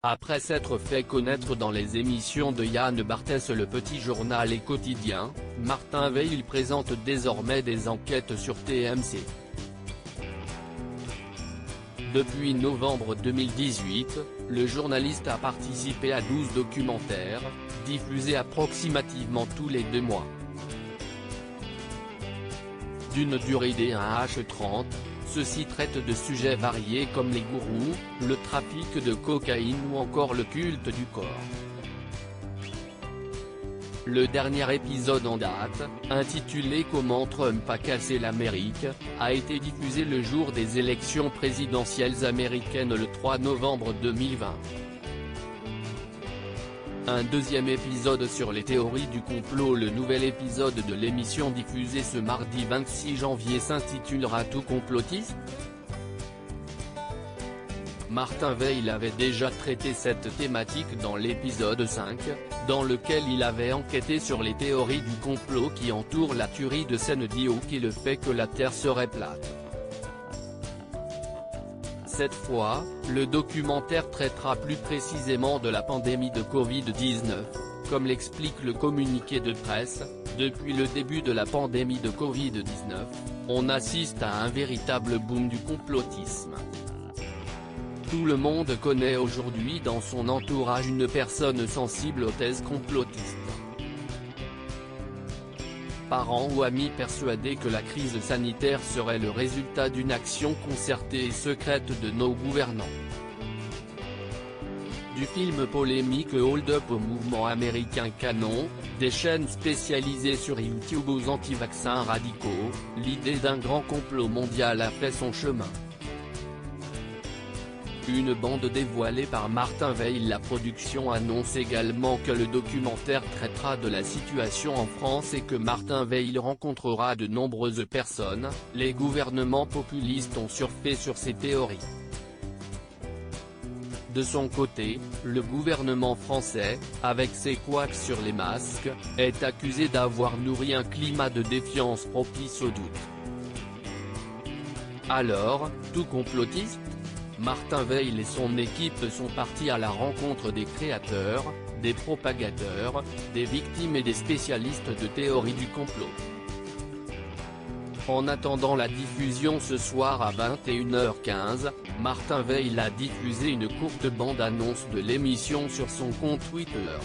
Après s'être fait connaître dans les émissions de Yann Barthès Le Petit Journal et Quotidien, Martin Veil présente désormais des enquêtes sur TMC. Depuis novembre 2018, le journaliste a participé à 12 documentaires, diffusés approximativement tous les 2 mois. D'une durée d'1h30, ceux-ci traitent de sujets variés comme les gourous, le trafic de cocaïne ou encore le culte du corps. Le dernier épisode en date, intitulé Comment Trump a cassé l'Amérique, a été diffusé le jour des élections présidentielles américaines le 3 novembre 2020. Un deuxième épisode sur les théories du complot. Le nouvel épisode de l'émission diffusée ce mardi 26 janvier s'intitulera Tout complotiste ? Martin Veil avait déjà traité cette thématique dans l'épisode 5, dans lequel il avait enquêté sur les théories du complot qui entourent la tuerie de Sandy Hook et le fait que la Terre serait plate. Cette fois, le documentaire traitera plus précisément de la pandémie de Covid-19, comme l'explique le communiqué de presse. Depuis le début de la pandémie de Covid-19, on assiste à un véritable boom du complotisme. Tout le monde connaît aujourd'hui dans son entourage une personne sensible aux thèses complotistes. Parents ou amis persuadés que la crise sanitaire serait le résultat d'une action concertée et secrète de nos gouvernants. Du film polémique Hold Up au mouvement américain Canon, des chaînes spécialisées sur YouTube aux anti-vaccins radicaux, l'idée d'un grand complot mondial a fait son chemin. Une bande dévoilée par Martin Veil. La production annonce également que le documentaire traitera de la situation en France et que Martin Veil rencontrera de nombreuses personnes. Les gouvernements populistes ont surfé sur ces théories. De son côté, le gouvernement français, avec ses couacs sur les masques, est accusé d'avoir nourri un climat de défiance propice au doute. Alors, tout complotiste ? Martin Veil et son équipe sont partis à la rencontre des créateurs, des propagateurs, des victimes et des spécialistes de théorie du complot. En attendant la diffusion ce soir à 21h15, Martin Veil a diffusé une courte bande-annonce de l'émission sur son compte Twitter.